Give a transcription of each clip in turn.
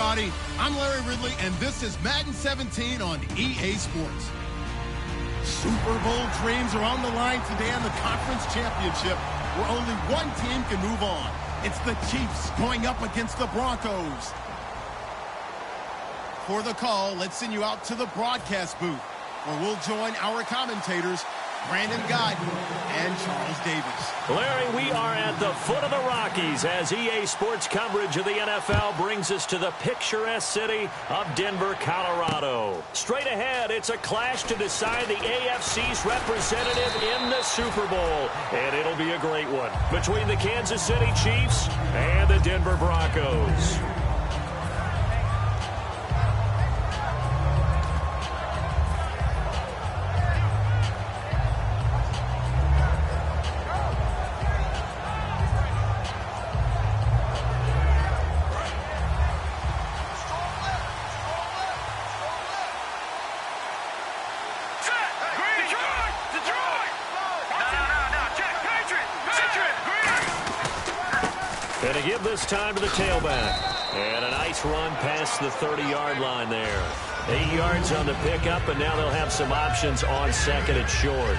everybody. I'm Larry Ridley, and this is Madden 17 on EA Sports. Super Bowl dreams are on the line today on the conference championship, where only one team can move on. It's the Chiefs going up against the Broncos. For the call, let's send you out to the broadcast booth, where we'll join our commentators, Brandon Guyton and Charles Davis. Larry, we are at the foot of the Rockies as EA Sports coverage of the NFL brings us to the picturesque city of Denver, Colorado. Straight ahead, it's a clash to decide the AFC's representative in the Super Bowl. And it'll be a great one between the Kansas City Chiefs and the Denver Broncos. And to give this time to the tailback. And a nice run past the 30-yard line there. 8 yards on the pickup, and now they'll have some options on second and short.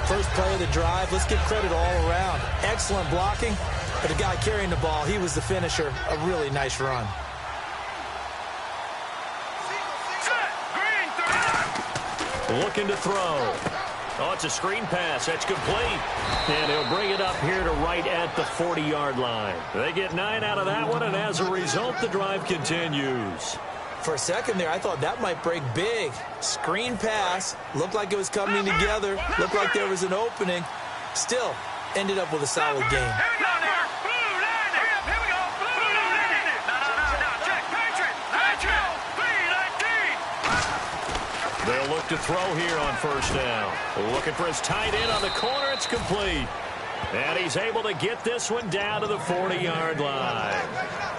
First play of the drive, let's give credit all around. Excellent blocking, but the guy carrying the ball, he was the finisher. A really nice run. Looking to throw. Oh, it's a screen pass. That's complete. And he'll bring it up here to right at the 40-yard line. They get 9 out of that one, and as a result, the drive continues. For a second there, I thought that might break big. Screen pass. Looked like it was coming together. Looked like there was an opening. Still, ended up with a solid game. They'll look to throw here on first down. Looking for his tight end on the corner. It's complete. And he's able to get this one down to the 40-yard line.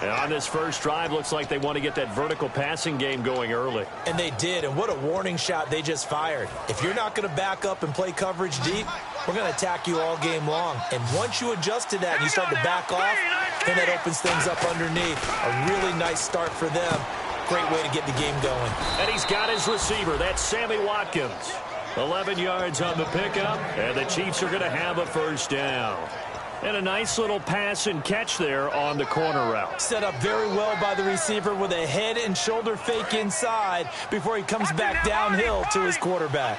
And on this first drive, looks like they want to get that vertical passing game going early. And they did, and what a warning shot they just fired. If you're not going to back up and play coverage deep, we're going to attack you all game long. And once you adjust to that and you start to back off, then that opens things up underneath. A really nice start for them. Great way to get the game going. And he's got his receiver. That's Sammy Watkins. 11 yards on the pickup, and the Chiefs are going to have a first down. And a nice little pass and catch there on the corner route. Set up very well by the receiver with a head and shoulder fake inside before he comes back downhill to his quarterback.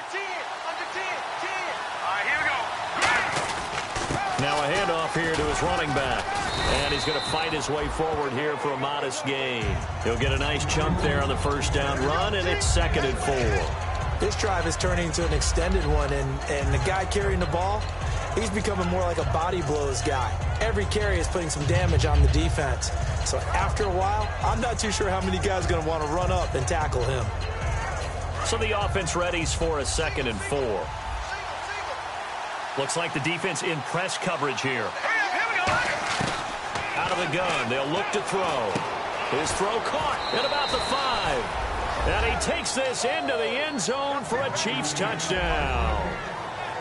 Now a handoff here to his running back. And he's going to fight his way forward here for a modest gain. He'll get a nice chunk there on the first down run, and it's 2nd and 4. This drive is turning into an extended one, and the guy carrying the ball, he's becoming more like a body blows guy. Every carry is putting some damage on the defense. So after a while, I'm not too sure how many guys are going to want to run up and tackle him. So the offense readies for a 2nd and 4. Looks like the defense in press coverage here. Out of the gun, they'll look to throw. His throw caught at about the 5. And he takes this into the end zone for a Chiefs touchdown.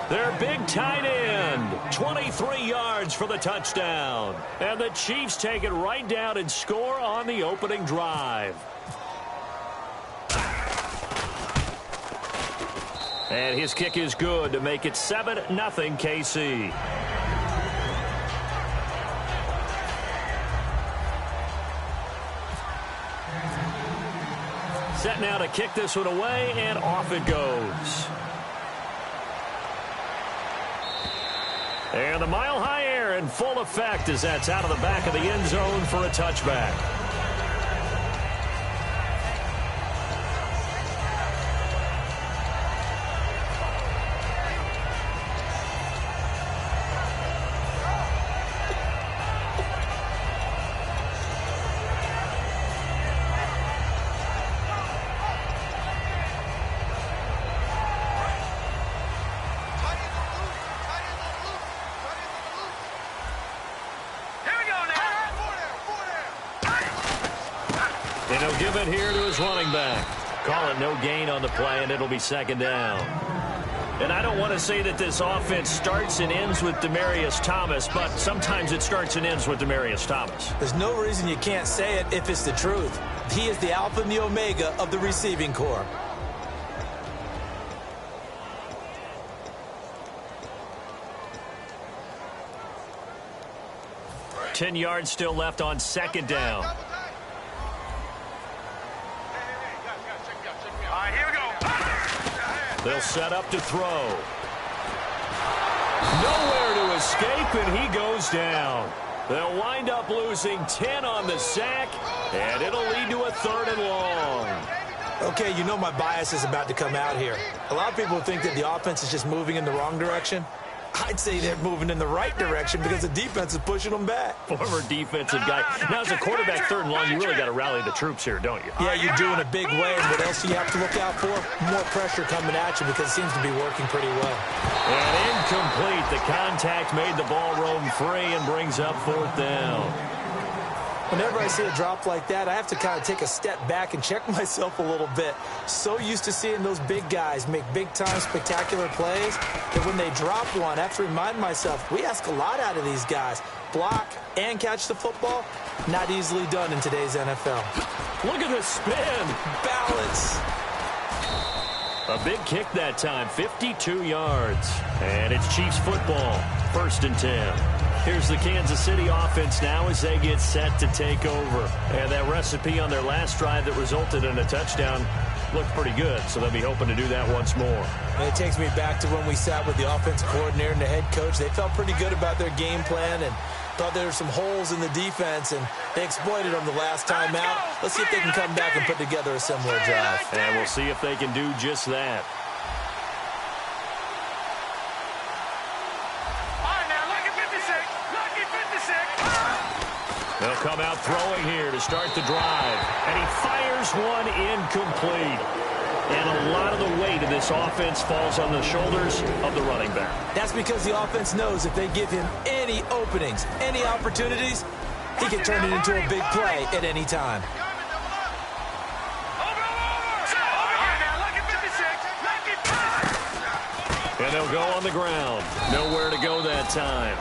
Their big tight end, 23 yards for the touchdown. And the Chiefs take it right down and score on the opening drive. And his kick is good to make it 7-0 KC. Set now to kick this one away, and off it goes. And the mile-high air in full effect as that's out of the back of the end zone for a touchback. And he'll give it here to his running back. Call it no gain on the play, and it'll be 2nd down. And I don't want to say that this offense starts and ends with Demaryius Thomas, but sometimes it starts and ends with Demaryius Thomas. There's no reason you can't say it if it's the truth. He is the alpha and the omega of the receiving corps. 10 yards still left on second down. Here we go. They'll set up to throw. Nowhere to escape, and he goes down. They'll wind up losing 10 on the sack, and it'll lead to a 3rd and long. Okay, you know my bias is about to come out here. A lot of people think that the offense is just moving in the wrong direction. I'd say they're moving in the right direction because the defense is pushing them back. Former defensive guy. Now, as a quarterback, 3rd and long, you really got to rally the troops here, don't you? Yeah, you do in a big way. And what else do you have to look out for? More pressure coming at you because it seems to be working pretty well. And incomplete. The contact made the ball roam free and brings up 4th down. Whenever I see a drop like that, I have to kind of take a step back and check myself a little bit. So used to seeing those big guys make big-time spectacular plays that when they drop one, I have to remind myself, we ask a lot out of these guys. Block and catch the football, not easily done in today's NFL. Look at the spin. Balance. A big kick that time, 52 yards. And it's Chiefs football, 1st and 10. Here's the Kansas City offense now as they get set to take over. And that recipe on their last drive that resulted in a touchdown looked pretty good, so they'll be hoping to do that once more. And it takes me back to when we sat with the offensive coordinator and the head coach. They felt pretty good about their game plan and thought there were some holes in the defense, and they exploited them the last time out. Let's see if they can come back and put together a similar drive. And we'll see if they can do just that. They'll come out throwing here to start the drive. And he fires one incomplete. And a lot of the weight of this offense falls on the shoulders of the running back. That's because the offense knows if they give him any openings, any opportunities, he can turn it into a big play at any time. And they'll go on the ground. Nowhere to go that time.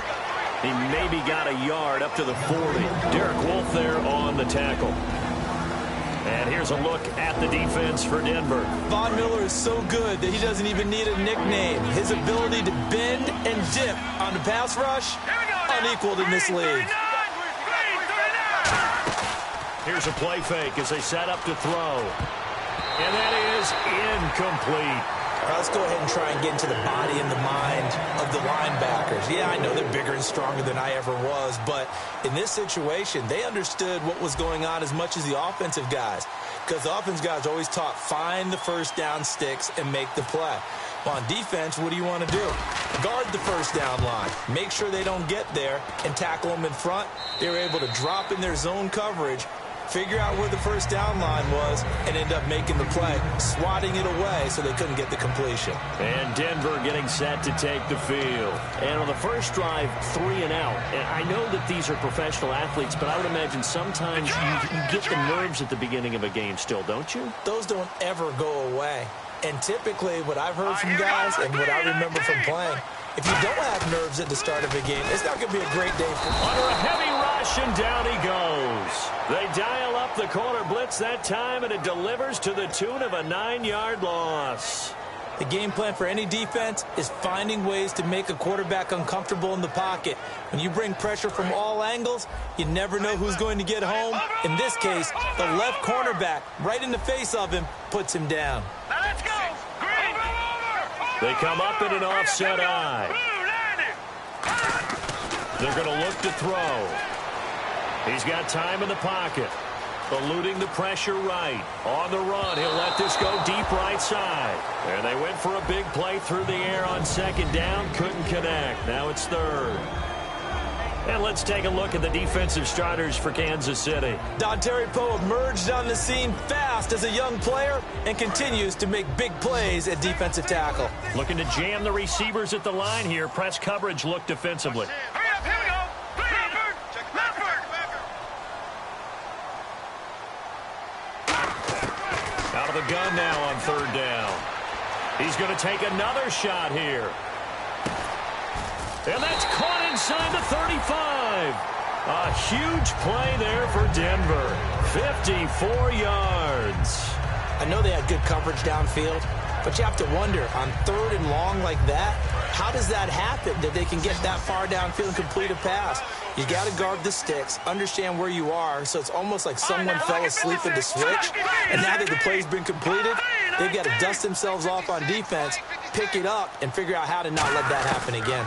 He maybe got a yard up to the 40. Derek Wolfe there on the tackle. And here's a look at the defense for Denver. Von Miller is so good that he doesn't even need a nickname. His ability to bend and dip on the pass rush, unequaled in this league. Here's a play fake as they set up to throw. And that is incomplete. Let's go ahead and try and get into the body and the mind of the linebackers. Yeah, I know they're bigger and stronger than I ever was, but in this situation, they understood what was going on as much as the offensive guys, because the offensive guys are always taught, find the first down sticks and make the play. Well, on defense, what do you want to do? Guard the first down line. Make sure they don't get there and tackle them in front. They were able to drop in their zone coverage, figure out where the first down line was, and end up making the play, swatting it away so they couldn't get the completion. And Denver getting set to take the field. And on the first drive, 3 and out. And I know that these are professional athletes, but I would imagine sometimes you get the nerves at the beginning of a game still, don't you? Those don't ever go away. And typically, what I've heard from guys and what I remember from playing, if you don't have nerves at the start of a game, it's not going to be a great day for you. Under a heavy rush, and down he goes. They dial up the corner blitz that time, and it delivers to the tune of a 9-yard loss. The game plan for any defense is finding ways to make a quarterback uncomfortable in the pocket. When you bring pressure from all angles, you never know who's going to get home. In this case, the left cornerback, right in the face of him, puts him down. Now let's go. Green. They come up in an offset eye. They're going to look to throw. He's got time in the pocket. Eluding the pressure right. On the run, he'll let this go deep right side. And they went for a big play through the air on second down. Couldn't connect. Now it's 3rd. And let's take a look at the defensive starters for Kansas City. Dontari Poe emerged on the scene fast as a young player and continues to make big plays at defensive tackle. Looking to jam the receivers at the line here. Press coverage look defensively. Hurry up, here we go. Out of the gun now on 3rd down. He's going to take another shot here. And that's caught inside the 35. A huge play there for Denver. 54 yards. I know they had good coverage downfield, but you have to wonder, on 3rd and long like that, how does that happen, that they can get that far downfield and complete a pass? You got to guard the sticks, understand where you are, so it's almost like someone fell asleep in the switch, and now that the play's been completed, they've got to dust themselves off on defense, pick it up, and figure out how to not let that happen again.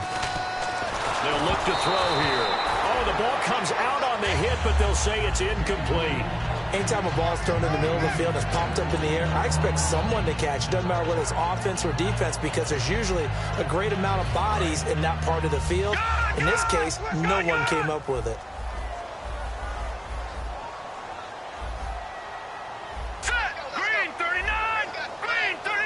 They'll look to throw here. Oh, the ball comes out on the hit, but they'll say it's incomplete. Anytime a ball's thrown in the middle of the field and it's popped up in the air, I expect someone to catch. Doesn't matter whether it's offense or defense, because there's usually a great amount of bodies in that part of the field. In this case, no one came up with it. Green 39! Green 39!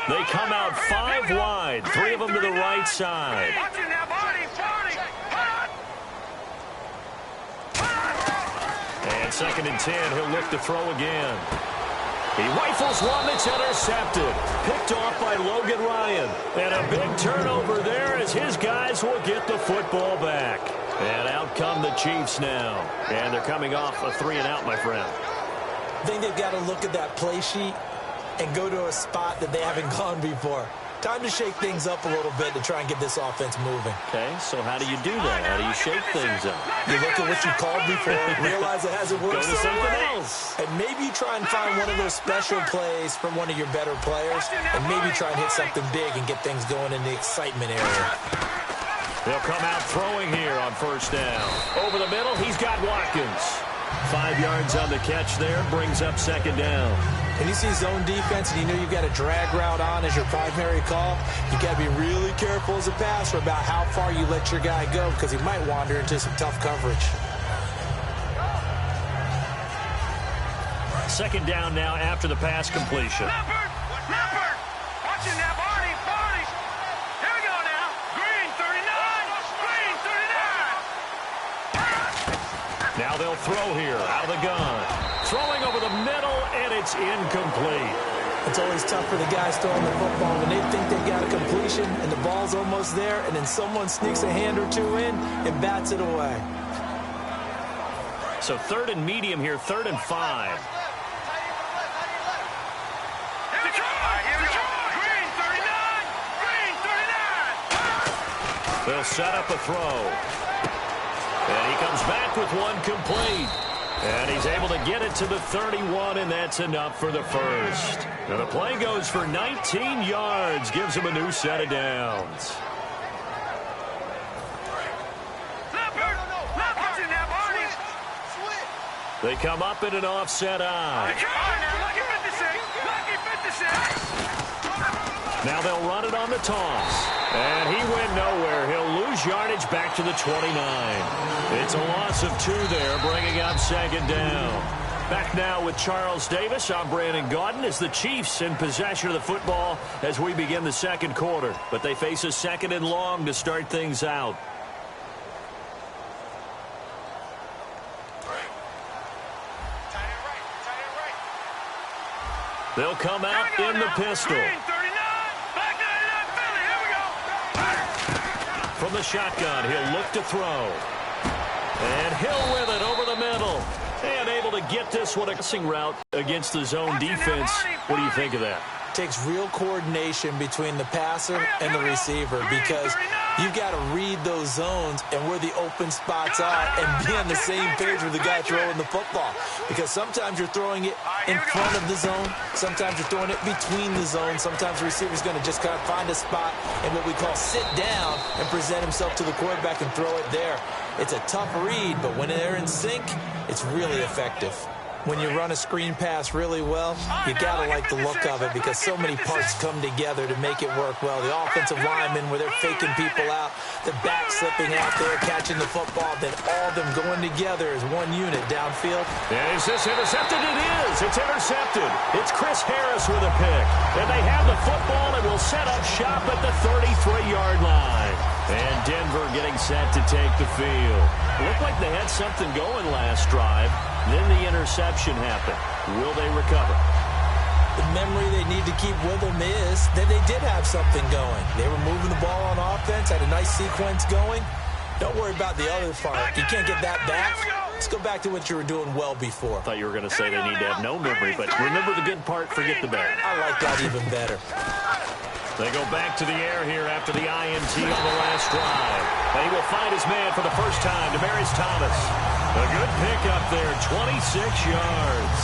They come out 5 wide, 3 of them to the right side. Watching that body, body! And 2nd and 10, he'll look to throw again. He rifles one that's intercepted. Picked off by Logan Ryan. And a big turnover there as his guys will get the football back. And out come the Chiefs now. And they're coming off a 3-and-out, my friend. I think they've got to look at that play sheet and go to a spot that they haven't gone before. Time to shake things up a little bit to try and get this offense moving. Okay, so how do you do that? How do you shake things up? You look at what you called before, realize it hasn't worked Go to so something well, else. and maybe try and find one of those special plays from one of your better players, and maybe try and hit something big and get things going in the excitement area. They'll come out throwing here on 1st down. Over the middle, he's got Watkins. 5 yards on the catch there, brings up 2nd down. When you see zone defense and you know you've got a drag route on as your primary call, you've got to be really careful as a passer about how far you let your guy go, because he might wander into some tough coverage. 2nd down now after the pass completion. Leopard! Watching that body, body! Here we go now. Green 39! Green 39! Now they'll throw here out of the gun. Throwing over the middle, and it's incomplete. It's always tough for the guys throwing the football when they think they've got a completion and the ball's almost there, and then someone sneaks a hand or two in and bats it away. So 3rd and medium here, 3rd and 5. They'll set up a throw. And he comes back with one complete. And he's able to get it to the 31, and that's enough for the first. Now the play goes for 19 yards, gives him a new set of downs. They come up in an offset eye. Now they'll run it on the toss. And he went nowhere. He'll lose yardage back to the 29. It's a loss of 2 there, bringing up 2nd down. Back now with Charles Davis. I'm Brandon Gaudin as the Chiefs in possession of the football as we begin the 2nd quarter. But they face a 2nd and long to start things out. They'll come out in the pistol. From the shotgun, he'll look to throw. And Hill with it over the middle. And able to get this one a passing route against the zone defense. What do you think of that? Takes real coordination between the passer and the receiver, because you've got to read those zones and where the open spots are and be on the same page with the guy throwing the football. Because sometimes you're throwing it in front of the zone. Sometimes you're throwing it between the zones. Sometimes the receiver's going to just kind of find a spot and what we call sit down and present himself to the quarterback and throw it there. It's a tough read, but when they're in sync, it's really effective. When you run a screen pass really well, you got to like the look of it, because so many parts come together to make it work well. The offensive linemen, where they're faking people out, the back slipping out there, catching the football, then all of them going together as one unit downfield. And is this intercepted? It is. It's intercepted. It's Chris Harris with a pick. And they have the football and will set up shop at the 33-yard line. And Denver getting set to take the field. It looked like they had something going last drive. Then the interception happened. Will they recover? The memory they need to keep with them is that they did have something going. They were moving the ball on offense, had a nice sequence going. Don't worry about the other part. You can't get that back. Let's go back to what you were doing well before. I thought you were going to say they need to have no memory, but remember the good part, forget the bad. I like that even better. They go back to the air here after the INT on the last drive. And he will find his man for the first time, Demaryius Thomas. A good pickup there, 26 yards.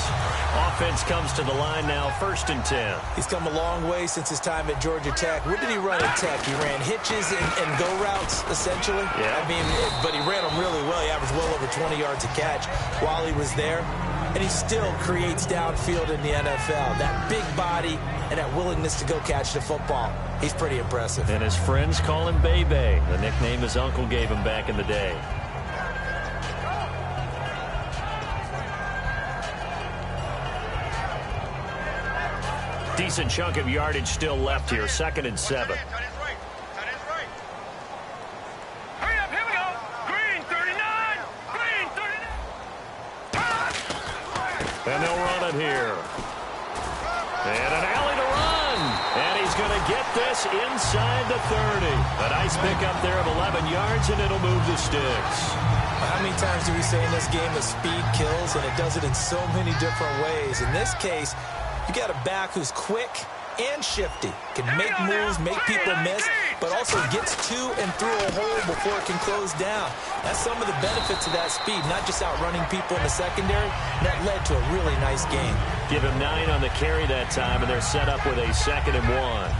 Offense comes to the line now, 1st and 10. He's come a long way since his time at Georgia Tech. What did he run at Tech? He ran hitches and go routes, essentially. Yeah. I mean, but he ran them really well. He averaged well over 20 yards a catch while he was there. And he still creates downfield in the NFL. That big body and that willingness to go catch the football. He's pretty impressive. And his friends call him Bebe, the nickname his uncle gave him back in the day. Decent chunk of yardage still left here, 2nd and 7. Hurry up, here we go. Green 39. Green 39. And they'll run it here. And an alley to run. And he's going to get this inside the 30. A nice pickup there of 11 yards, and it'll move the sticks. How many times do we say in this game that speed kills, and it does it in so many different ways? In this case, you got a back who's quick and shifty, can make moves, make people miss, but also gets to and through a hole before it can close down. That's some of the benefits of that speed, not just outrunning people in the secondary. And that led to a really nice game. Give him 9 on the carry that time, and they're set up with a 2nd and 1.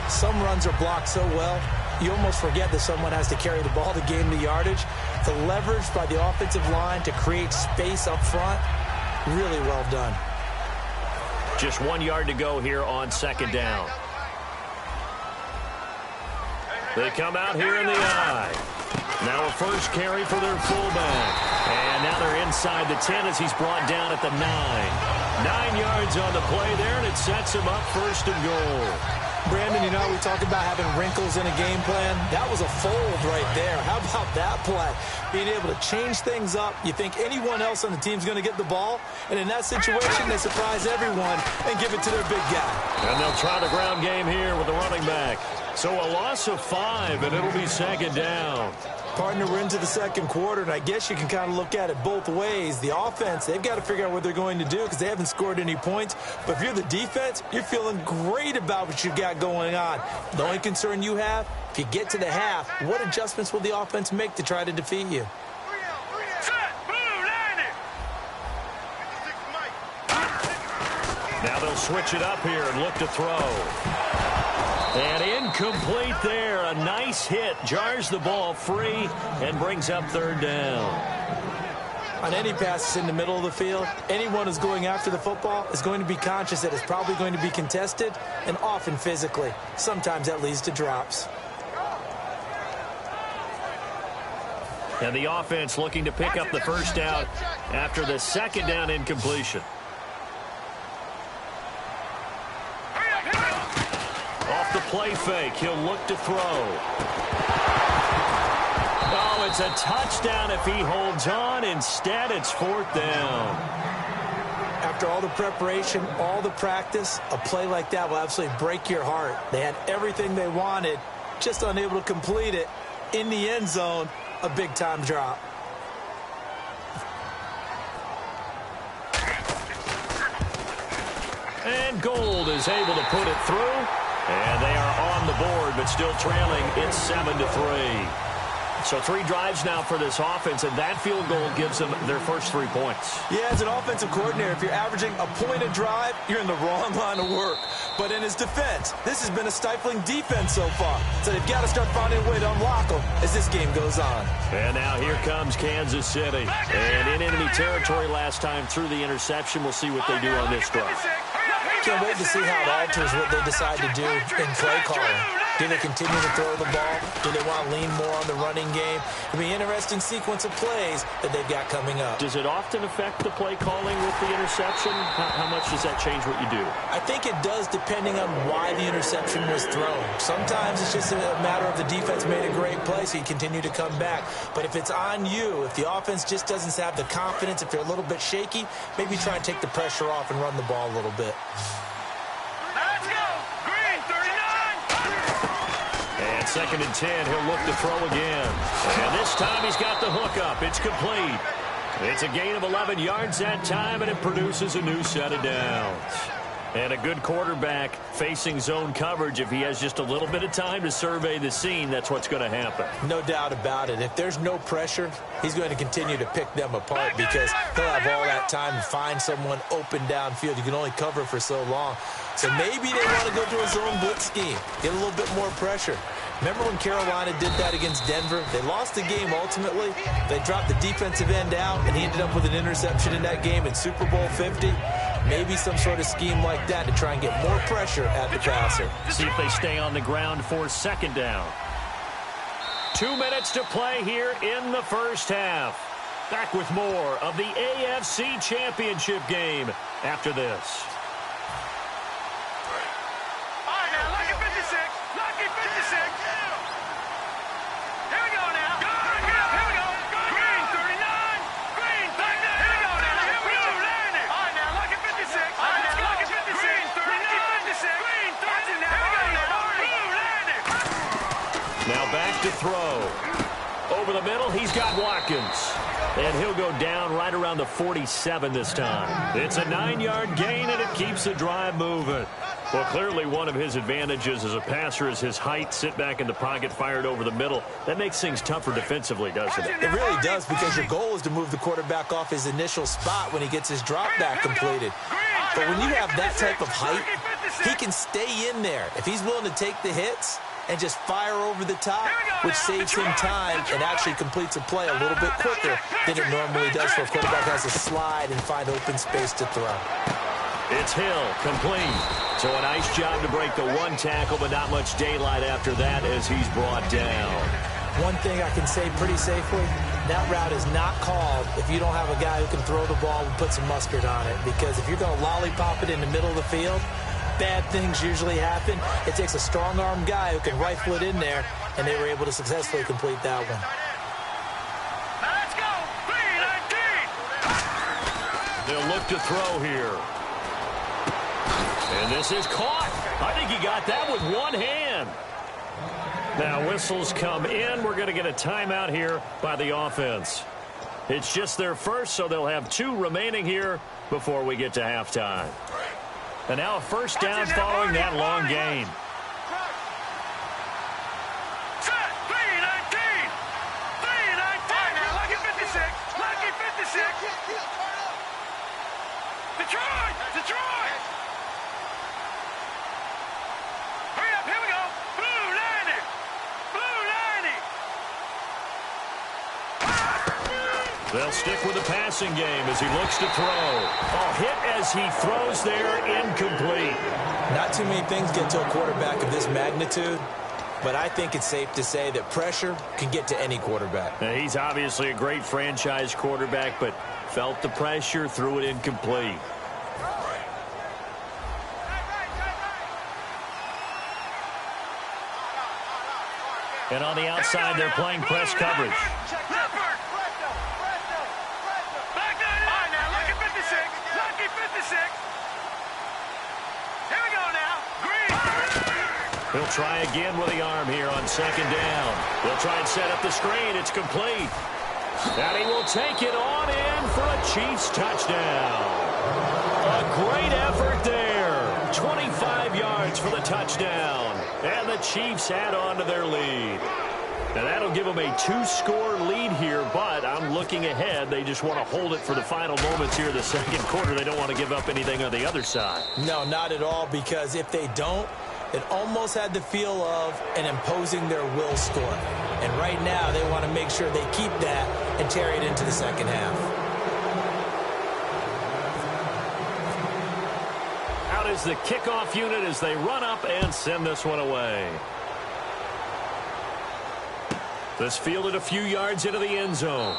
Some runs are blocked so well, you almost forget that someone has to carry the ball to gain the yardage. The leverage by the offensive line to create space up front, really well done. Just 1 yard to go here on 2nd down. They come out here in the eye. Now a first carry for their fullback. And now they're inside the 10 as he's brought down at the 9. 9 yards on the play there, and it sets him up 1st and goal. Brandon, you know, we talk about having wrinkles in a game plan. That was a fold right there. How about that play? Being able to change things up. You think anyone else on the team's going to get the ball, and in that situation, they surprise everyone and give it to their big guy. And they'll try the ground game here with the running back. So a loss of 5, and it'll be 2nd down. Partner, we're into the 2nd quarter, and I guess you can kind of look at it both ways. The offense, they've got to figure out what they're going to do because they haven't scored any points. But if you're the defense, you're feeling great about what you got going on. The only concern you have, if you get to the half, what adjustments will the offense make to try to defeat you? Now they'll switch it up here and look to throw. And incomplete there. A nice hit. Jars the ball free and brings up 3rd down. On any passes in the middle of the field, anyone who's going after the football is going to be conscious that it's probably going to be contested and often physically. Sometimes that leads to drops. And the offense looking to pick up the 1st down after the 2nd down incompletion. Off the play fake, he'll look to throw. Oh, it's a touchdown if he holds on. Instead, it's 4th down. After all the preparation, all the practice, a play like that will absolutely break your heart. They had everything they wanted, just unable to complete it. In the end zone, a big-time drop. And Gold is able to put it through. And they are on the board, but still trailing. It's 7-3. So 3 drives now for this offense, and that field goal gives them their first 3 points. Yeah, as an offensive coordinator, if you're averaging a point a drive, you're in the wrong line of work. But in his defense, this has been a stifling defense so far. So they've got to start finding a way to unlock them as this game goes on. And now here comes Kansas City. And in enemy territory last time through the interception. We'll see what they do on this drive. Can't wait to see how it alters what they decide to do in play calling. Do they continue to throw the ball? Do they want to lean more on the running game? It'll be an interesting sequence of plays that they've got coming up. Does it often affect the play calling with the interception? How much does that change what you do? I think it does, depending on why the interception was thrown. Sometimes it's just a matter of the defense made a great play, so you continue to come back. But if it's on you, if the offense just doesn't have the confidence, if they're a little bit shaky, maybe try and take the pressure off and run the ball a little bit. Let's go! Green, 39! And 2nd and 10, he'll look to throw again. And this time he's got the hook up. It's complete. It's a gain of 11 yards that time, and it produces a new set of downs. And a good quarterback facing zone coverage, if he has just a little bit of time to survey the scene, that's what's going to happen. No doubt about it. If there's no pressure, he's going to continue to pick them apart because he'll have all that time to find someone open downfield. You can only cover for so long. So maybe they want to go to a zone blitz scheme, get a little bit more pressure. Remember when Carolina did that against Denver? They lost the game ultimately. They dropped the defensive end out, and he ended up with an interception in that game in Super Bowl 50. Maybe some sort of scheme like that to try and get more pressure at the passer. See if they stay on the ground for 2nd down. 2 minutes to play here in the first half. Back with more of the AFC Championship game after this. All right, now, lucky 56. Lucky 56. Here we go now. Here we go. Green, 39. Green, 39. Here we go now. Here we go. Landing. All right, now, lucky 56. All right, now, lucky 56. Green, 39. 56. Green, 39. Here we go now. Blue, landing. Now back to throw. Over the middle, he's got Watkins. And he'll go down right around the 47 this time. It's a 9-yard gain, and it keeps the drive moving. Well, clearly one of his advantages as a passer is his height. Sit back in the pocket, fired over the middle. That makes things tougher defensively, doesn't it? It really does, because your goal is to move the quarterback off his initial spot when he gets his drop back completed. But when you have that type of height, he can stay in there. If he's willing to take the hits and just fire over the top, which saves him time and actually completes a play a little bit quicker than it normally does, so a quarterback has to slide and find open space to throw. It's Hill, complete. So a nice job to break the one tackle, but not much daylight after that as he's brought down. One thing I can say pretty safely, that route is not called if you don't have a guy who can throw the ball and put some mustard on it. Because if you're going to lollipop it in the middle of the field, bad things usually happen. It takes a strong-arm guy who can rifle it in there, and they were able to successfully complete that one. Let's go. 3-19. They'll look to throw here. And this is caught. I think he got that with one hand. Now whistles come in. We're going to get a timeout here by the offense. It's just their first, so they'll have 2 remaining here before we get to halftime. And now a first down following that long gain. Set. 3-19. 3-19. Now, lucky 56. Lucky 56. Detroit. Detroit. Hurry up. Here we go. Blue 90. Blue 90. They'll stick with the passing game as he looks to throw. Oh, hit as he throws there, incomplete. Not too many things get to a quarterback of this magnitude, but I think it's safe to say that pressure can get to any quarterback. Now, he's obviously a great franchise quarterback, but felt the pressure, threw it incomplete. And on the outside, they're playing press coverage. He'll try again with the arm here on 2nd down. He'll try and set up the screen. It's complete. And he will take it on in for a Chiefs touchdown. A great effort there. 25 yards for the touchdown. And the Chiefs add on to their lead. And that'll give them a 2-score lead here, but I'm looking ahead. They just want to hold it for the final moments here in the second quarter. They don't want to give up anything on the other side. No, not at all, because if they don't, it almost had the feel of an imposing their will score. And right now, they want to make sure they keep that and carry it into the second half. Out is the kickoff unit as they run up and send this one away. This fielded a few yards into the end zone.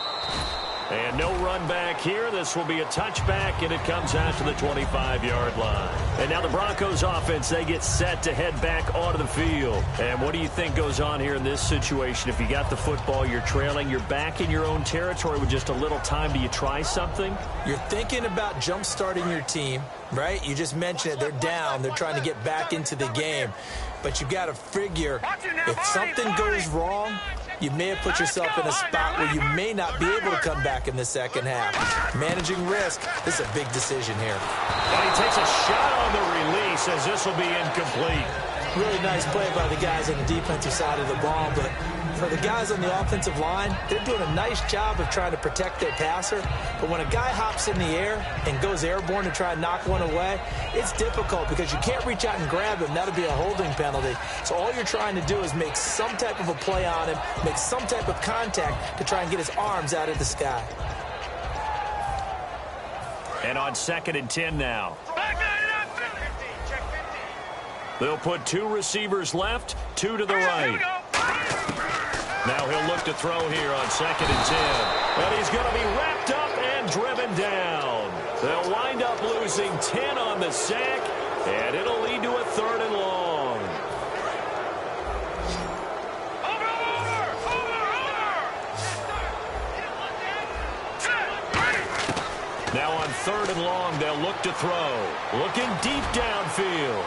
And no run back here. This will be a touchback, and it comes out to the 25-yard line. And now the Broncos offense, they get set to head back onto the field. And what do you think goes on here in this situation? If you got the football, you're trailing, you're back in your own territory with just a little time. Do you try something? You're thinking about jump-starting your team, right? You just mentioned it. They're down. They're trying to get back into the game. But you got to figure if something goes wrong, you may have put yourself in a spot where you may not be able to come back in the second half. Managing risk, this is a big decision here. And he takes a shot on the release as this will be incomplete. Really nice play by the guys on the defensive side of the ball, but for the guys on the offensive line, they're doing a nice job of trying to protect their passer. But when a guy hops in the air and goes airborne to try and knock one away, it's difficult because you can't reach out and grab him. That'll be a holding penalty. So all you're trying to do is make some type of a play on him, make some type of contact to try and get his arms out of the sky. And on 2nd and 10 now. They'll put 2 receivers left, 2 to the right. Now he'll look to throw here on 2nd and 10. And he's going to be wrapped up and driven down. They'll wind up losing 10 on the sack, and it'll lead to a 3rd and long. Now on 3rd and long, they'll look to throw. Looking deep downfield.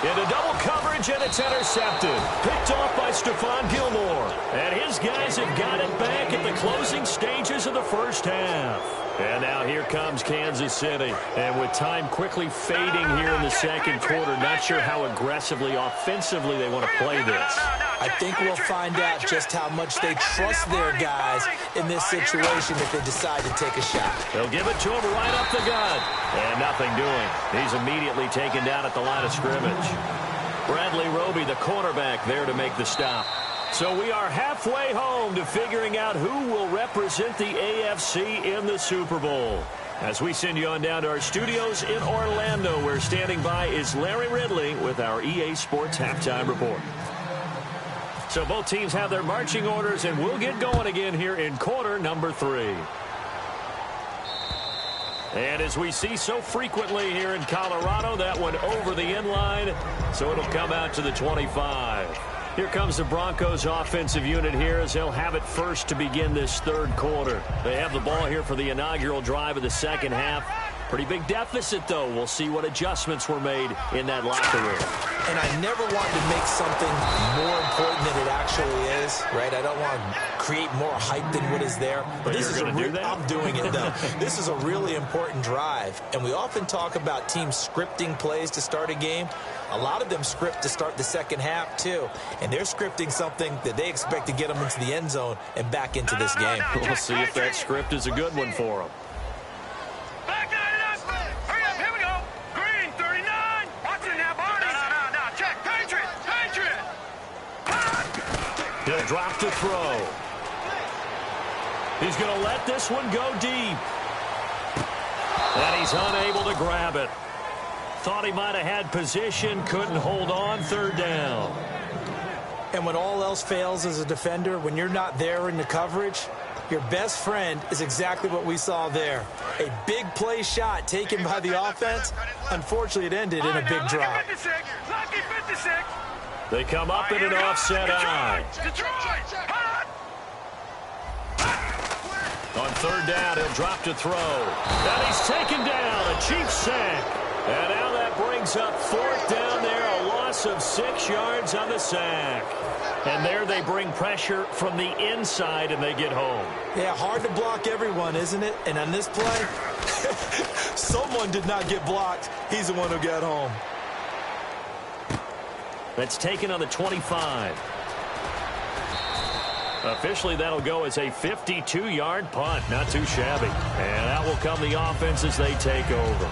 Into double coverage, and it's intercepted. Picked off by Stephon Gilmore. And his guys have got it back at the closing stages of the first half. And now here comes Kansas City. And with time quickly fading here in the second quarter, not sure how aggressively, offensively they want to play this. I think we'll find out just how much they trust their guys in this situation if they decide to take a shot. They'll give it to him right up the gut. And nothing doing. He's immediately taken down at the line of scrimmage. Bradley Roby, the cornerback, there to make the stop. So we are halfway home to figuring out who will represent the AFC in the Super Bowl. As we send you on down to our studios in Orlando, where standing by is Larry Ridley with our EA Sports Halftime Report. So both teams have their marching orders, and we'll get going again here in quarter number 3. And as we see so frequently here in Colorado, that one over the end line, so it'll come out to the 25. Here comes the Broncos offensive unit here as they'll have it first to begin this 3rd quarter. They have the ball here for the inaugural drive of the second half. Pretty big deficit, though. We'll see what adjustments were made in that locker room. And I never want to make something more important than it actually is, right? I don't want to create more hype than what is there. But this is I'm doing it, though. This is a really important drive. And we often talk about teams scripting plays to start a game. A lot of them script to start the second half, too. And they're scripting something that they expect to get them into the end zone and back into this game. We'll see if that script is a good one for them. He'll drop to throw. He's going to let this one go deep. And he's unable to grab it. Thought he might have had position, couldn't hold on, 3rd down. And when all else fails as a defender, when you're not there in the coverage, your best friend is exactly what we saw there. A big play shot taken by the offense. Unfortunately, it ended in a big drop. They come up in an offset eye. On 3rd down, he'll drop to throw. And he's taken down, a cheap sack. And now that brings up 4th down there, a loss of 6 yards on the sack. And there they bring pressure from the inside, and they get home. Yeah, hard to block everyone, isn't it? And on this play, someone did not get blocked. He's the one who got home. That's taken on the 25. Officially, that'll go as a 52-yard punt. Not too shabby. And that will come the offense as they take over.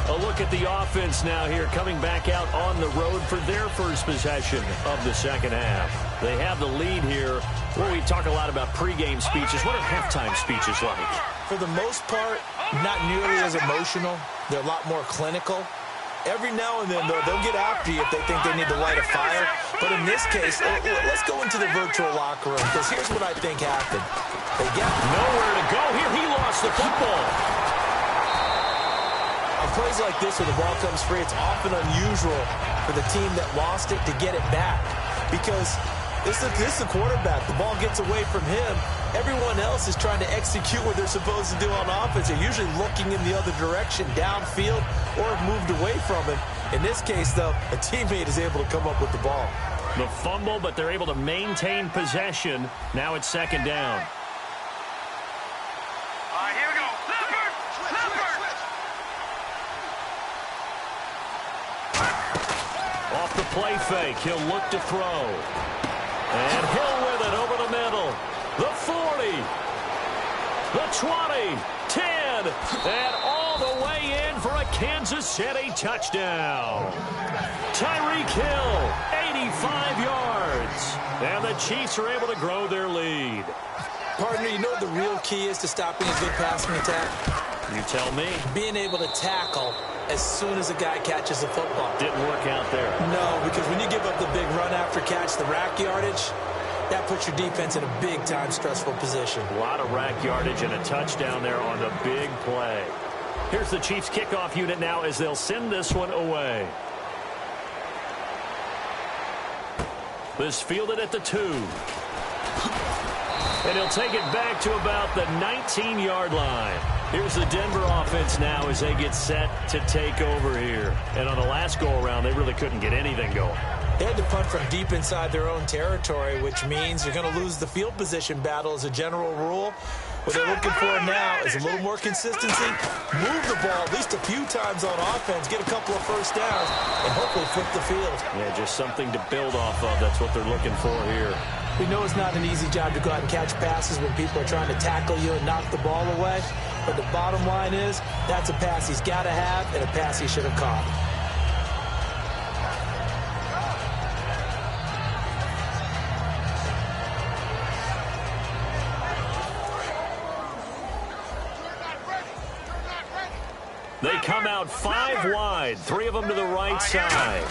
A look at the offense now here, coming back out on the road for their first possession of the second half. They have the lead here. Well, we talk a lot about pregame speeches. What are halftime speeches like? For the most part, not nearly as emotional. They're a lot more clinical. Every now and then, though, they'll get after you if they think they need to light a fire. But in this case, let's go into the virtual locker room, because here's what I think happened. They got nowhere to go. Here he lost the football. On plays like this where the ball comes free, it's often unusual for the team that lost it to get it back, because this is the quarterback. The ball gets away from him. Everyone else is trying to execute what they're supposed to do on offense. They're usually looking in the other direction, downfield, or have moved away from him. In this case, though, a teammate is able to come up with the ball. The fumble, but they're able to maintain possession. Now it's second down. All right, here we go. Leopard! Off the play fake, he'll look to throw. And Hill with it over the middle. The 40, the 20, 10, and all the way in for a Kansas City touchdown. Tyreek Hill, 85 yards. And the Chiefs are able to grow their lead. Partner, you know what the real key is to stopping a good passing attack? You tell me. Being able to tackle as soon as a guy catches the football. Didn't work out there. No, because when you give up the big run after catch, the rack yardage, that puts your defense in a big-time stressful position. A lot of rack yardage and a touchdown there on the big play. Here's the Chiefs kickoff unit now as they'll send this one away. This fielded at the 2. And he'll take it back to about the 19-yard line. Here's the Denver offense now as they get set to take over here. And on the last go-around, they really couldn't get anything going. They had to punt from deep inside their own territory, which means you're going to lose the field position battle as a general rule. What they're looking for now is a little more consistency, move the ball at least a few times on offense, get a couple of first downs, and hopefully flip the field. Yeah, just something to build off of. That's what they're looking for here. We know it's not an easy job to go out and catch passes when people are trying to tackle you and knock the ball away. But the bottom line is, that's a pass he's got to have and a pass he should have caught. They come out 5 wide, 3 of them to the right side.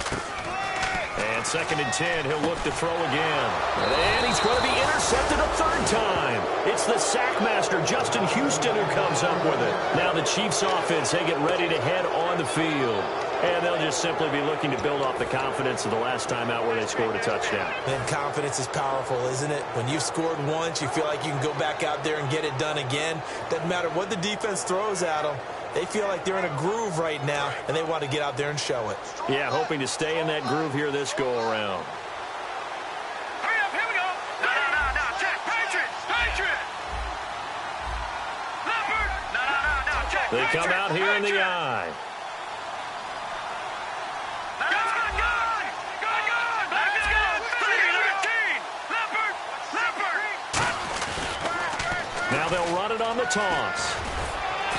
And second and 10, he'll look to throw again. And he's going to be intercepted a third time. It's the sackmaster, Justin Houston, who comes up with it. Now the Chiefs offense, they get ready to head on the field. And they'll just simply be looking to build off the confidence of the last time out where they scored a touchdown. And confidence is powerful, isn't it? When you've scored once, you feel like you can go back out there and get it done again. Doesn't matter what the defense throws at them. They feel like they're in a groove right now, and they want to get out there and show it. Yeah, hoping to stay in that groove here this go-around. Hurry up, here we go. No, check. Patriot. Leopard. No, check. They come out here in the eye. Now they'll run it on the toss.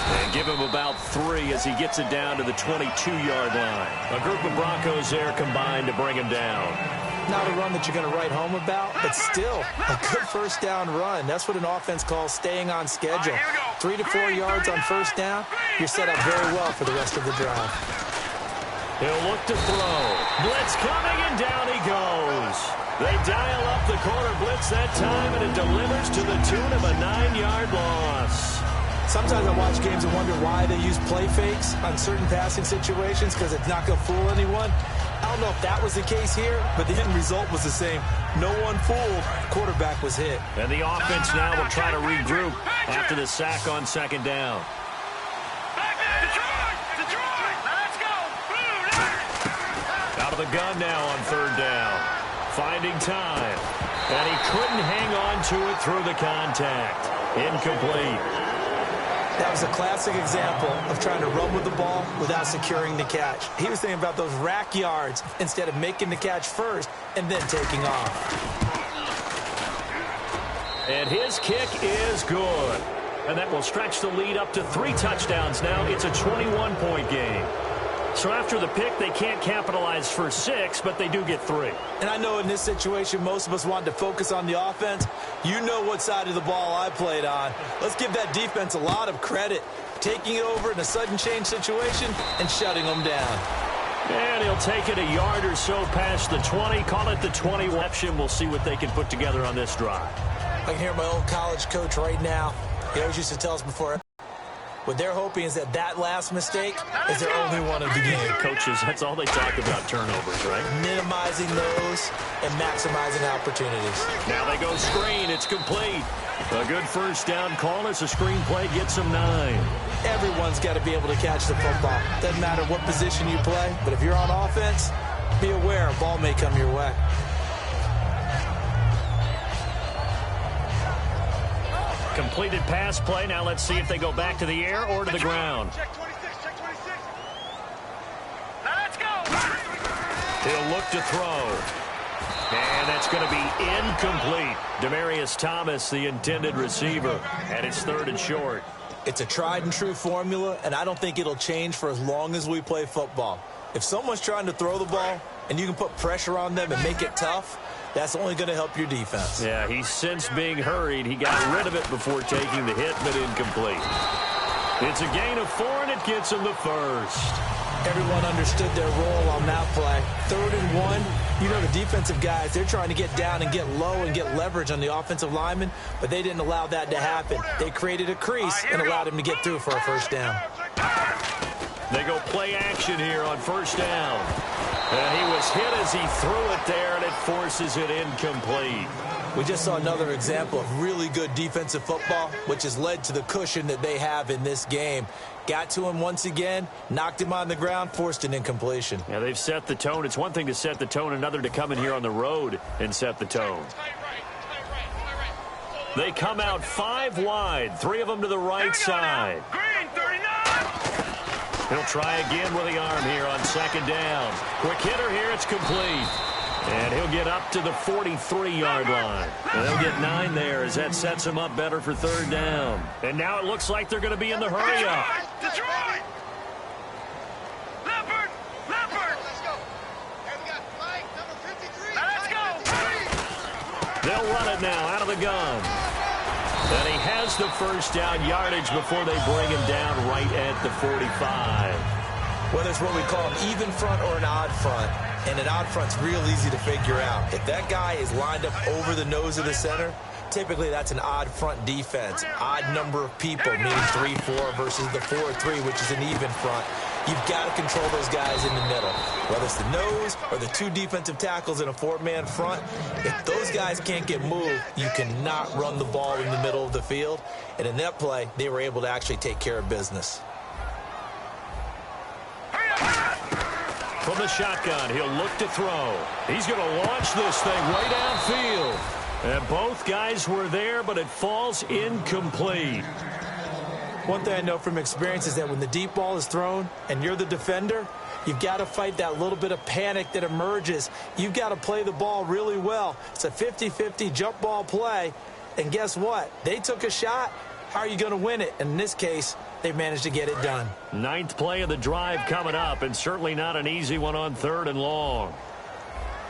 And give him about 3 as he gets it down to the 22-yard line. A group of Broncos there combined to bring him down. Not a run that you're going to write home about, but still a good first down run. That's what an offense calls staying on schedule. 3 to 4 yards on first down, you're set up very well for the rest of the drive. He'll look to throw. Blitz coming, and down he goes. They dial up the corner blitz that time, and it delivers to the tune of a 9-yard loss. Sometimes I watch games and wonder why they use play fakes on certain passing situations, because it's not going to fool anyone. I don't know if that was the case here, but the end result was the same. No one fooled. Quarterback was hit. And the offense now will try to regroup after the sack on second down. Detroit, let's go. Out of the gun now on third down. Finding time. And he couldn't hang on to it through the contact. Incomplete. That was a classic example of trying to run with the ball without securing the catch. He was thinking about those rack yards instead of making the catch first and then taking off. And his kick is good. And that will stretch the lead up to 3 touchdowns now. It's a 21-point game. So after the pick, they can't capitalize for 6, but they do get 3. And I know in this situation, most of us wanted to focus on the offense. You know what side of the ball I played on. Let's give that defense a lot of credit, taking it over in a sudden change situation and shutting them down. And he'll take it a yard or so past the 20. Call it the 20 option. We'll see what they can put together on this drive. I can hear my old college coach right now. He always used to tell us before. What they're hoping is that last mistake is their only one of the game. Coaches, that's all they talk about, turnovers, right? Minimizing those and maximizing opportunities. Now they go screen. It's complete. A good first down call as a screen play gets them 9. Everyone's got to be able to catch the football. Doesn't matter what position you play, but if you're on offense, be aware a ball may come your way. Completed pass play. Now let's see if they go back to the air or to the ground. Check 26, check 26. Now let's go. He'll look to throw. And that's going to be incomplete. Demaryius Thomas, the intended receiver. And it's 3rd and short. It's a tried and true formula, and I don't think it'll change for as long as we play football. If someone's trying to throw the ball and you can put pressure on them and make it tough, that's only going to help your defense. Yeah, he's since being hurried. He got rid of it before taking the hit, but incomplete. It's a gain of 4, and it gets him the first. Everyone understood their role on that play. 3rd and 1. You know, the defensive guys, they're trying to get down and get low and get leverage on the offensive lineman, but they didn't allow that to happen. They created a crease and allowed him to get through for a first down. They go play action here on first down. And he was hit as he threw it there, and it forces it incomplete. We just saw another example of really good defensive football, which has led to the cushion that they have in this game. Got to him once again, knocked him on the ground, forced an incompletion. Yeah, they've set the tone. It's one thing to set the tone, another to come in here on the road and set the tone. They come out 5 wide, 3 of them to the right side. Green 39. He'll try again with the arm here on 2nd down. Quick hitter here, it's complete. And he'll get up to the 43-yard line. And they'll get 9 there as that sets him up better for 3rd down. And now it looks like they're going to be in the hurry-up. Detroit! Leopard! Leopard! Let's go. Hey, we got flag number 53. Now let's go. They'll run it now out of the gun. And he has the first down yardage before they bring him down right at the 45. Whether it's what we call an even front or an odd front, and an odd front's real easy to figure out. If that guy is lined up over the nose of the center, typically that's an odd front defense. Odd number of people, meaning 3-4 versus the 4-3, which is an even front. You've got to control those guys in the middle. Whether it's the nose or the 2 defensive tackles in a 4-man front, if those guys can't get moved, you cannot run the ball in the middle of the field. And in that play, they were able to actually take care of business. From the shotgun, he'll look to throw. He's going to launch this thing way downfield. And both guys were there, but it falls incomplete. One thing I know from experience is that when the deep ball is thrown and you're the defender, you've got to fight that little bit of panic that emerges. You've got to play the ball really well. It's a 50-50 jump ball play. And guess what? They took a shot. How are you going to win it? And in this case, they managed to get it done. 9th play of the drive coming up, and certainly not an easy one on 3rd and long.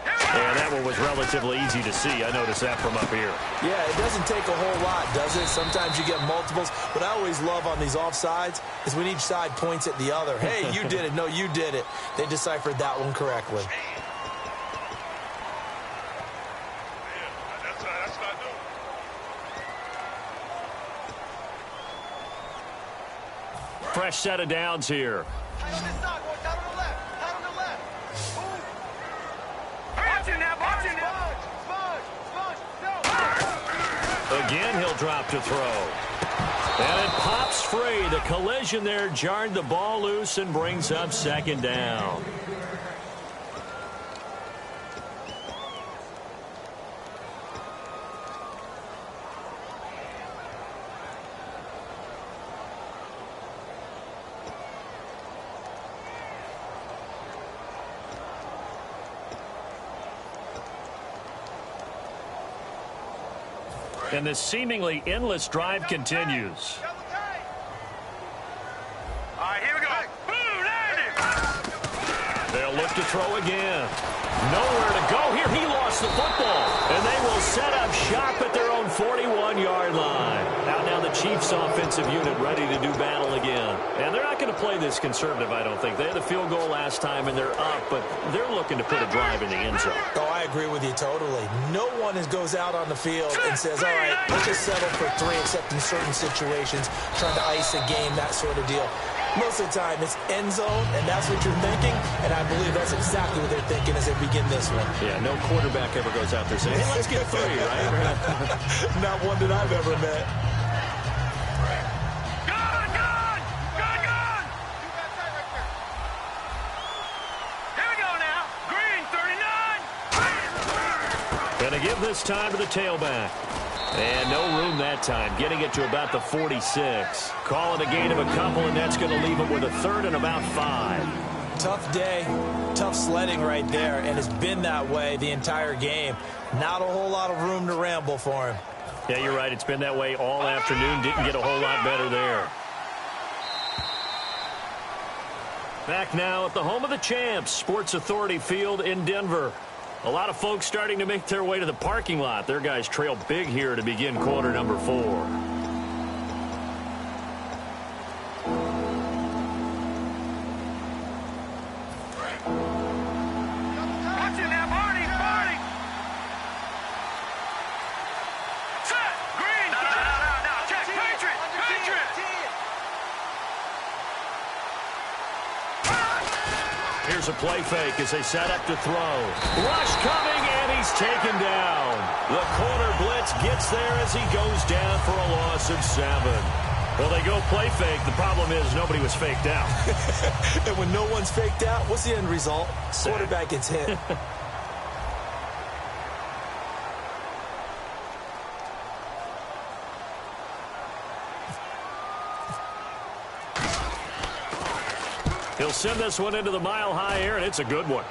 And that one was relatively easy to see. I noticed that from up here. Yeah, it doesn't take a whole lot, does it? Sometimes you get multiples. What I always love on these offsides is when each side points at the other. Hey, you did it. No, you did it. They deciphered that one correctly. That's what I do. Fresh set of downs here. Down on the left. Down on the left. Watch it now, watch it now. Sponge. Again, he'll drop to throw. And it pops free. The collision there jarred the ball loose and brings up 2nd down. And this seemingly endless drive continues. All right, here we go. Boom, landed. They'll look to throw again. Nowhere to go here. He lost the football. And they will set up shop at their own 41-yard line. Now the Chiefs offensive unit ready to do battle again. And they're not going to play this conservative, I don't think. They had a field goal last time, and they're up, but they're looking to put a drive in the end zone. Oh, I agree with you totally. No one goes out on the field and says, all right, let's just settle for 3, except in certain situations, trying to ice a game, that sort of deal. Most of the time, it's end zone, and that's what you're thinking, and I believe that's exactly what they're thinking as they begin this one. Yeah, no quarterback ever goes out there saying, hey, let's get 3, right? Not one that I've ever met. Gun! Here we go now. Green, 39. Gonna give this time to the tailback. And no room that time, getting it to about the 46. Call it a gain of a couple, and that's going to leave him with a 3rd and about 5. Tough day, tough sledding right there, and it's been that way the entire game. Not a whole lot of room to ramble for him. Yeah, you're right. It's been that way all afternoon. Didn't get a whole lot better there. Back now at the home of the champs, Sports Authority Field in Denver. A lot of folks starting to make their way to the parking lot. Their guys trail big here to begin quarter number 4. Watching that, Marty. Set. Green. No. Check. Patriot. Here's a play fake as they set up to throw. Rush coming, and he's taken down. The corner blitz gets there as he goes down for a loss of 7. Well, they go play fake. The problem is nobody was faked out. And when no one's faked out, what's the end result? Sack. Quarterback gets hit. He'll send this one into the mile-high air, and it's a good one.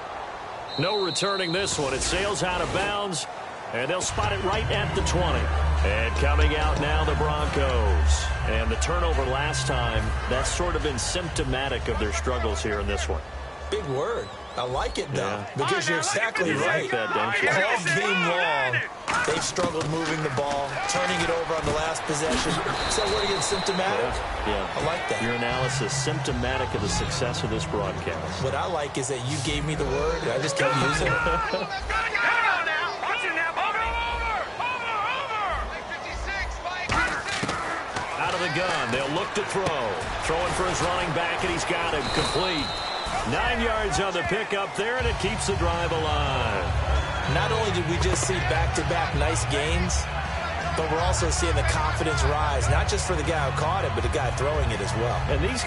No returning this one. It sails out of bounds, and they'll spot it right at the 20. And coming out now, the Broncos. And the turnover last time, that's sort of been symptomatic of their struggles here in this one. Big word. I like it, though, Yeah. because you're exactly You right. like that, don't you? All game long, they've struggled moving the ball, turning it over on the last possession. So what again, symptomatic? Yeah. I like that. Your analysis symptomatic of the success of this broadcast. What I like is that you gave me the word, and I just kept using it. Here we go now. Watching that, over. Mike 56, Mike 56. Out of the gun, they'll look to throw. Throwing for his running back, and he's got him complete. 9 yards on the pickup there, and it keeps the drive alive. Not only did we just see back-to-back nice gains, but we're also seeing the confidence rise, not just for the guy who caught it, but the guy throwing it as well. And these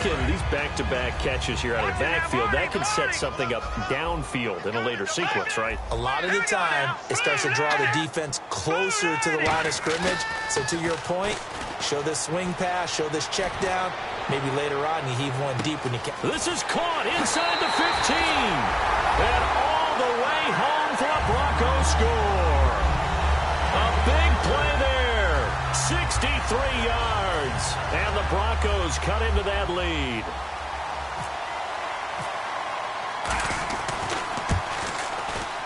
back-to-back catches here out of the backfield, that can set something up downfield in a later sequence, right? A lot of the time, it starts to draw the defense closer to the line of scrimmage. So to your point, show this swing pass, show this check down. Maybe later on you heave one deep when you can. This is caught inside the 15. And all the way home for a Broncos score. A big play there. 63 yards. And the Broncos cut into that lead.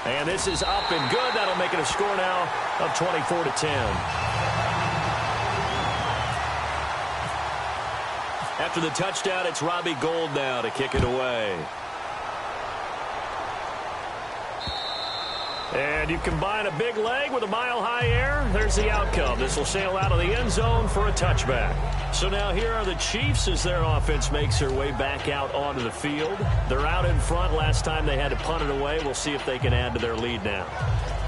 And this is up and good. That'll make it a score now of 24-10. After the touchdown, it's Robbie Gould now to kick it away. And you combine a big leg with a mile-high air, there's the outcome. This will sail out of the end zone for a touchback. So now here are the Chiefs as their offense makes their way back out onto the field. They're out in front. Last time they had to punt it away. We'll see if they can add to their lead now.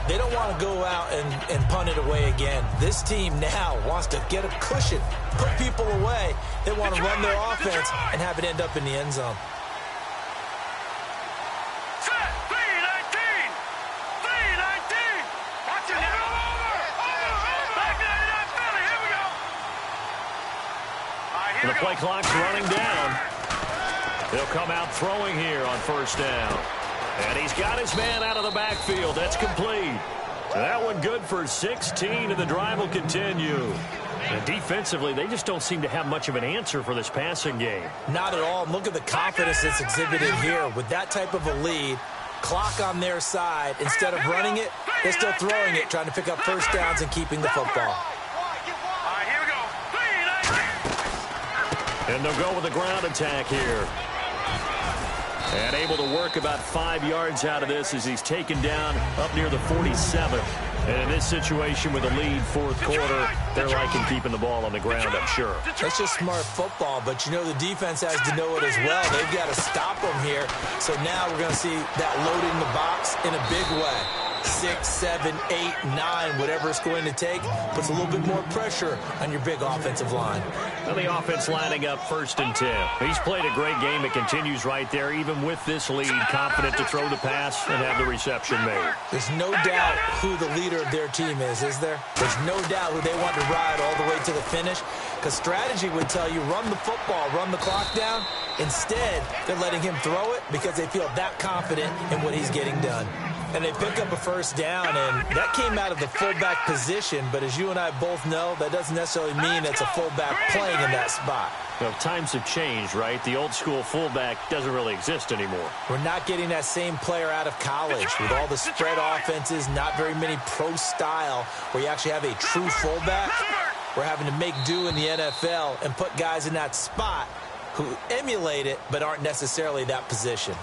They don't want to go out and punt it away again. This team now wants to get a cushion, put people away. They want to run their offense and have it end up in the end zone. Set. 319. Watching that. Over. Back to that Philly. Here we go. All right, here The we go. play clock's running down. They'll come out throwing here on first down. And he's got his man out of the backfield. That's complete. That one good for 16, and the drive will continue. And defensively, they just don't seem to have much of an answer for this passing game. Not at all. Look at the confidence that's exhibited here. With that type of a lead, clock on their side, instead of running it, they're still throwing it, trying to pick up first downs and keeping the football. All right, here we go. 319. And they'll go with a ground attack here. And able to work about 5 yards out of this as he's taken down up near the 47. And in this situation with a lead fourth quarter, they're liking keeping the ball on the ground, I'm sure. That's just smart football, but you know the defense has to know it as well. They've got to stop them here. So now we're going to see that loading the box in a big way. 6, 7, 8, 9, whatever it's going to take, puts a little bit more pressure on your big offensive line. Well, the offense lining up 1st and 10. He's played a great game. It continues right there, even with this lead, confident to throw the pass and have the reception made. There's no doubt who the leader of their team is there? There's no doubt who they want to ride all the way to the finish, because strategy would tell you run the football, run the clock down. Instead, they're letting him throw it because they feel that confident in what he's getting done. And they pick up a 1st down, and that came out of the fullback position. But as you and I both know, that doesn't necessarily mean it's a fullback playing in that spot. Well, times have changed, right? The old school fullback doesn't really exist anymore. We're not getting that same player out of college with all the spread offenses, not very many pro style where you actually have a true fullback. We're having to make do in the NFL and put guys in that spot who emulate it but aren't necessarily that position.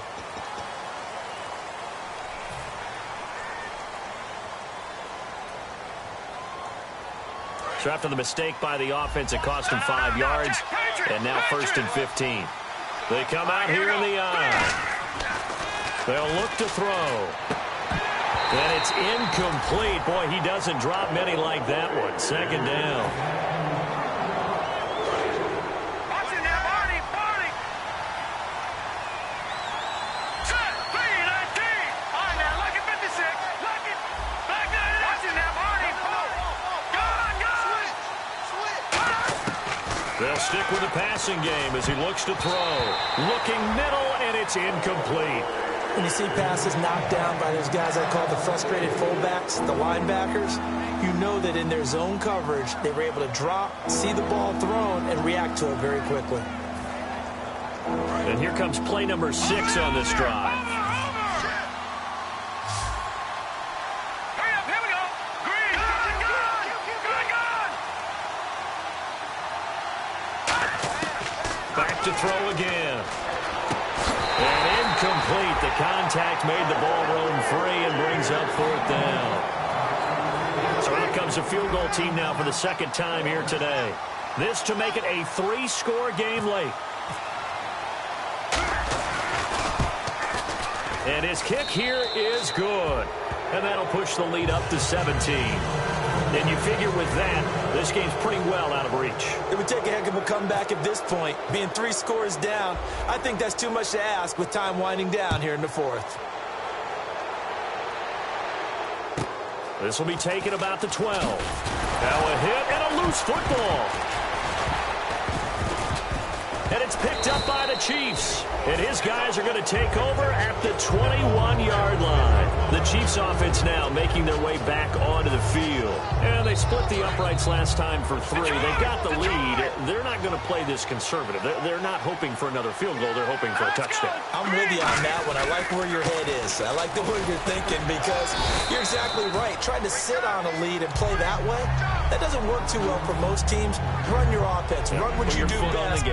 So after the mistake by the offense, it cost him 5 yards, and now 1st and 15. They come out here in the eye. They'll look to throw. And it's incomplete. Boy, he doesn't drop many like that one. 2nd down. They'll stick with the passing game as he looks to throw. Looking middle, and it's incomplete. When you see passes knocked down by those guys I call the frustrated fullbacks, the linebackers, you know that in their zone coverage, they were able to drop, see the ball thrown, and react to it very quickly. And here comes play number 6 on this drive. Back to throw again. And incomplete. The contact made the ball roam free and brings up 4th down. So out comes a field goal team now for the 2nd time here today. This to make it a 3-score game late. And his kick here is good. And that'll push the lead up to 17. And you figure with that, this game's pretty well out of reach. It would take a heck of a comeback at this point. Being 3 scores down, I think that's too much to ask with time winding down here in the 4th. This will be taken about the 12. Now a hit and a loose football. And it's picked up by the Chiefs. And his guys are going to take over at the 21-yard line. The Chiefs offense now making their way back onto the field. And they split the uprights last time for 3. They've got the lead. They're not going to play this conservative. They're not hoping for another field goal. They're hoping for a touchdown. I'm with you on that one. I like where your head is. I like the way you're thinking because you're exactly right. Trying to sit on a lead and play that way, that doesn't work too well for most teams. Run your offense. Run what you do best.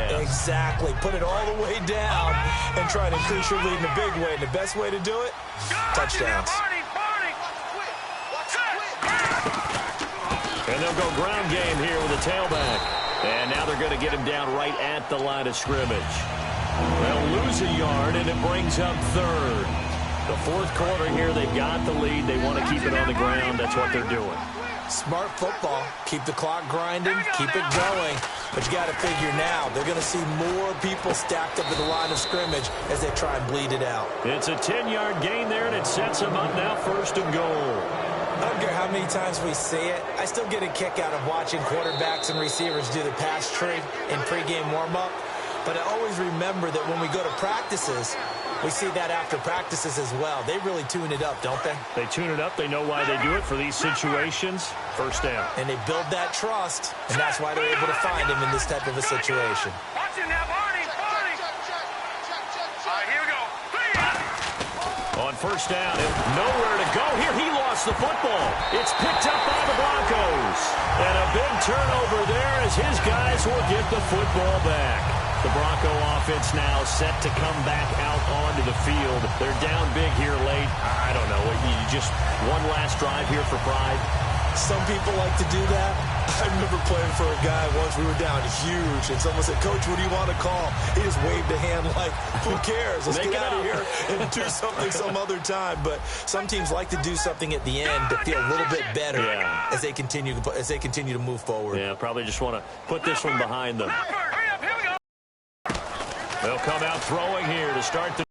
Exactly. Put it all the way down and try to increase your lead in a big way. And the best way to do it, touchdowns. And they'll go ground game here with a tailback. And now they're going to get him down right at the line of scrimmage. They'll lose a yard, and it brings up 3rd. The 4th quarter here, they've got the lead. They want to keep it on the ground. That's what they're doing. Smart football. Keep the clock grinding. Keep it going. But you got to figure now, they're going to see more people stacked up at the line of scrimmage as they try and bleed it out. It's a 10-yard gain there, and it sets them up now 1st and goal. I don't care how many times we see it. I still get a kick out of watching quarterbacks and receivers do the pass tree in pregame warm-up. But I always remember that when we go to practices, we see that after practices as well. They really tune it up, don't they? They tune it up. They know why they do it for these situations. 1st down. And they build that trust, and that's why they're able to find him in this type of a situation. On 1st down, nowhere to go. Here he lost the football. It's picked up by the Broncos. And a big turnover there as his guys will get the football back. The Bronco offense now set to come back out onto the field. They're down big here late. I don't know. You just one last drive here for pride. Some people like to do that. I remember playing for a guy once. We were down huge, and someone said, "Coach, what do you want to call?" He just waved a hand like, who cares? Let's get out of here and do something some other time. But some teams like to do something at the end to feel a little bit better as they continue to move forward. Yeah, probably just want to put this one behind them. They'll come out throwing here to start the